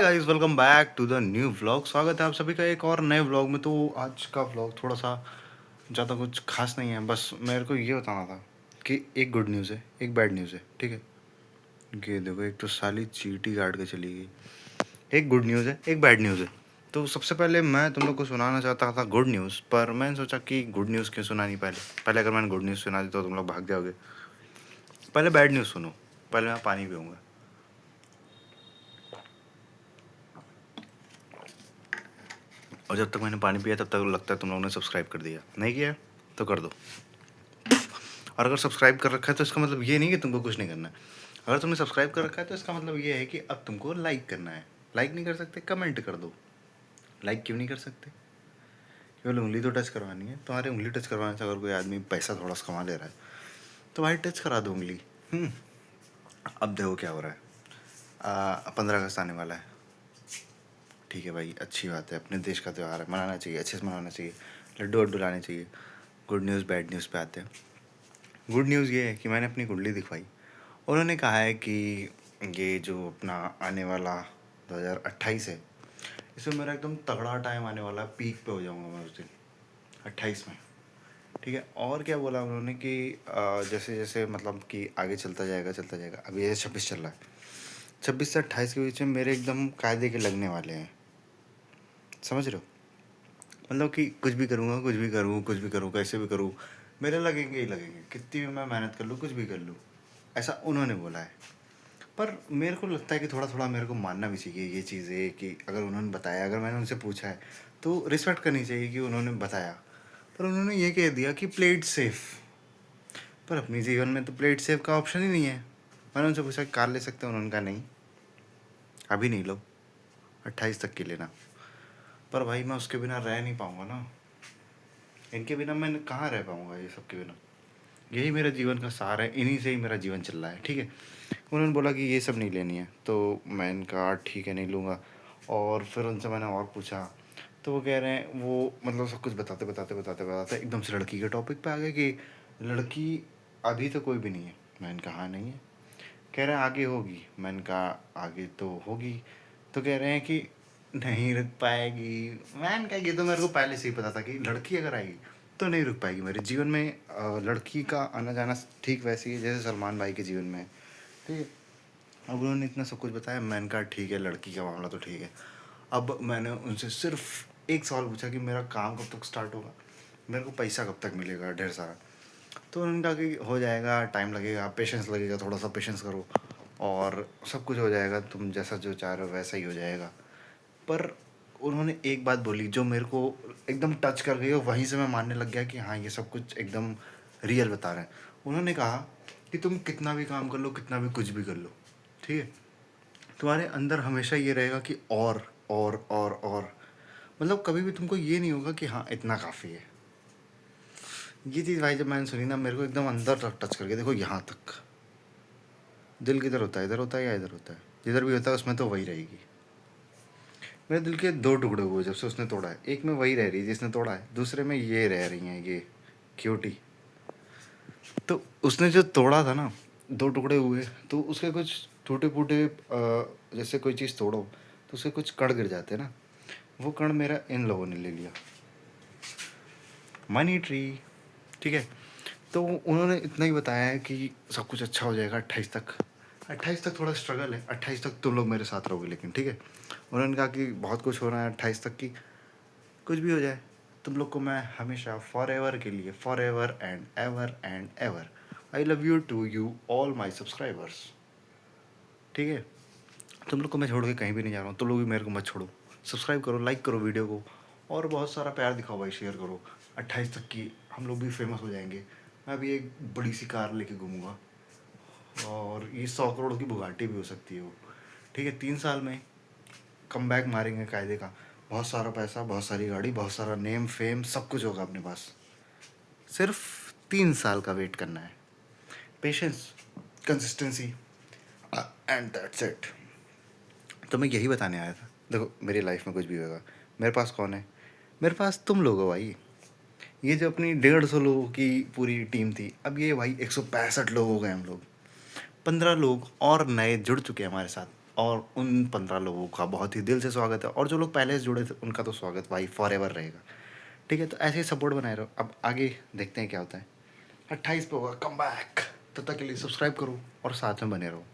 Guys, welcome back to the new vlog. स्वागत है आप सभी का एक और नए व्लॉग में। तो आज का व्लॉग थोड़ा सा ज़्यादा कुछ खास नहीं है, बस मेरे को ये बताना था कि एक गुड न्यूज़ है, एक बैड न्यूज़ है। ठीक है, ये देखो, एक तो साली चींटी काट के चली गई। एक गुड न्यूज़ है, एक बैड न्यूज़ है। तो सबसे पहले मैं तुम लोग को सुनाना चाहता था गुड न्यूज़, पर मैंने सोचा कि गुड न्यूज़ क्यों सुनानी पहले। पहले अगर मैंने गुड न्यूज़ सुना दी तो तुम लोग भाग जाओगे। पहले बैड न्यूज़ सुनो। पहले मैं पानी पीऊँगा। और जब तक मैंने पानी पिया तब तक लगता है तुम लोगों ने सब्सक्राइब कर दिया। नहीं किया तो कर दो। और अगर सब्सक्राइब कर रखा है तो इसका मतलब ये नहीं कि तुमको कुछ नहीं करना है। अगर तुमने सब्सक्राइब कर रखा है तो इसका मतलब ये है कि अब तुमको लाइक करना है। लाइक नहीं कर सकते, कमेंट कर दो। लाइक क्यों नहीं कर सकते? केवल उंगली तो टच करवानी है। तुम्हारी उंगली टच करवाने से अगर कोई आदमी पैसा थोड़ा सा कमा ले रहा है तो भाई टच करा दो उंगली। अब देखो क्या हो रहा है। 15 अगस्त आने वाला है। ठीक है भाई, अच्छी बात है, अपने देश का त्यौहार है, मनाना चाहिए, अच्छे से मनाना चाहिए, लड्डू वड्डू लाने चाहिए। गुड न्यूज़ बैड न्यूज़ पे आते हैं। गुड न्यूज़ ये है कि मैंने अपनी कुंडली दिखवाई। उन्होंने कहा है कि ये जो अपना आने वाला 2028 है, इसमें मेरा एकदम तगड़ा टाइम आने वाला है। पीक पे हो जाऊंगा मैं उस दिन 28 में। ठीक है, और क्या बोला उन्होंने कि जैसे जैसे मतलब कि आगे चलता जाएगा। अभी ये 26 चल रहा है, 26 से 28 के बीच में मेरे एकदम कायदे के लगने वाले हैं। समझ रहे हो? मतलब कि कुछ भी करूँगा, कुछ भी करूँ, कैसे भी करूँ, मेरे लगेंगे ही लगेंगे। कितनी भी मैं मेहनत कर लूँ, कुछ भी कर लूँ, ऐसा उन्होंने बोला है। पर मेरे को लगता है कि थोड़ा थोड़ा मेरे को मानना भी चाहिए ये चीज़ें कि अगर उन्होंने बताया, अगर मैंने उनसे पूछा है तो रिस्पेक्ट करनी चाहिए कि उन्होंने बताया। पर उन्होंने ये कह दिया कि प्लेट सेफ। पर अपनी जीवन में तो प्लेट सेफ का ऑप्शन ही नहीं है। मैंने उनसे पूछा कार ले सकते हैं, उन्होंने कहा नहीं, अभी नहीं लो, 28 तक की लेना। पर भाई मैं उसके बिना रह नहीं पाऊँगा ना। इनके बिना मैं कहाँ रह पाऊँगा, ये सब के बिना। यही मेरा जीवन का सार है, इन्हीं से ही मेरा जीवन चल रहा है। ठीक है, उन्होंने बोला कि ये सब नहीं लेनी है, तो मैंने कहा ठीक है, नहीं लूँगा। और फिर उनसे मैंने और पूछा तो वो कह रहे हैं, वो मतलब सब कुछ बताते एकदम से लड़की के टॉपिक पे आ गए कि लड़की अभी तो कोई भी नहीं है। मैंने कहा हाँ, नहीं है। कह रहे हैं आगे होगी। मैंने कहा आगे तो होगी। तो कह रहे हैं कि नहीं रुक पाएगी। मैंने कहा ये तो मेरे को पहले से ही पता था कि लड़की अगर आएगी तो नहीं रुक पाएगी मेरे जीवन में। लड़की का आना जाना ठीक वैसे ही है जैसे सलमान भाई के जीवन में है। ठीक है, अब उन्होंने इतना सब कुछ बताया। मैंने कहा ठीक है, लड़की का मामला तो ठीक है। अब मैंने उनसे सिर्फ एक सवाल पूछा कि मेरा काम कब तक स्टार्ट होगा, मेरे को पैसा कब तक मिलेगा ढेर सारा। तो उन्होंने कहा कि हो जाएगा, टाइम लगेगा, पेशेंस लगेगा, थोड़ा सा पेशेंस करो और सब कुछ हो जाएगा, तुम जैसा जो चाह रहे हो वैसा ही हो जाएगा। पर उन्होंने एक बात बोली जो मेरे को एकदम टच कर गई और वहीं से मैं मानने लग गया कि हाँ, ये सब कुछ एकदम रियल बता रहे हैं। उन्होंने कहा कि तुम कितना भी काम कर लो, कितना भी कुछ भी कर लो, ठीक है, तुम्हारे अंदर हमेशा ये रहेगा कि और मतलब कभी भी तुमको ये नहीं होगा कि हाँ इतना काफ़ी है। ये चीज़ भाई जब मैंने सुनी ना, मेरे को एकदम अंदर तक टच करके, देखो यहाँ तक। दिल किधर होता है, इधर होता है या इधर होता है? जिधर भी होता है उसमें तो वही रहेगी। मेरे दिल के दो टुकड़े हुए जब से उसने तोड़ा है। एक में वही रह रही है जिसने तोड़ा है, दूसरे में ये रह रही हैं ये क्यूटी। तो उसने जो तोड़ा था ना, दो टुकड़े हुए, तो उसके कुछ टूटे फूटे जैसे कोई चीज़ तोड़ो तो उसके कुछ कण गिर जाते हैं ना, वो कण मेरा इन लोगों ने ले लिया। Money tree. ठीक है, तो उन्होंने इतना ही बताया है कि सब कुछ अच्छा हो जाएगा 28 तक। 28 तक थोड़ा स्ट्रगल है, 28 तक तुम लोग मेरे साथ रहोगे लेकिन। ठीक है, उन्होंने कहा कि बहुत कुछ हो रहा है 28 तक की, कुछ भी हो जाए तुम लोग को मैं हमेशा फॉर एवर के लिए, forever and ever I love you to you all my subscribers. ठीक है, तुम लोग को मैं छोड़ के कहीं भी नहीं जा रहा हूँ, तुम लोग भी मेरे को मत छोड़ो। सब्सक्राइब करो, लाइक करो वीडियो को, और बहुत सारा प्यार दिखाओ भाई, शेयर करो। 28 तक की हम लोग भी फेमस हो जाएंगे। मैं भी एक बड़ी सी कार लेके घूमूंगा, और ये 100 करोड़ की बुगाटी भी हो सकती है वो। ठीक है, 3 साल में कम बैक मारेंगे कायदे का। बहुत सारा पैसा, बहुत सारी गाड़ी, बहुत सारा नेम फेम, सब कुछ होगा अपने पास। सिर्फ 3 साल का वेट करना है, patience, consistency, and that's it. तो मैं यही बताने आया था। देखो, मेरी लाइफ में कुछ भी होगा, मेरे पास कौन है? मेरे पास तुम लोग हो भाई। ये जो अपनी 150 लोगों की पूरी टीम थी, अब ये भाई 165 लोग हो गए हम लोग। 15 लोग और नए जुड़ चुके हैं हमारे साथ। और उन 15 लोगों का बहुत ही दिल से स्वागत है, और जो लोग पहले से जुड़े थे उनका तो स्वागत भाई फॉरएवर रहेगा। ठीक है, तो ऐसे ही सपोर्ट बनाए रहो। अब आगे देखते हैं क्या होता है। 28 पे होगा कम बैक, तब तक के लिए सब्सक्राइब करो और साथ में बने रहो।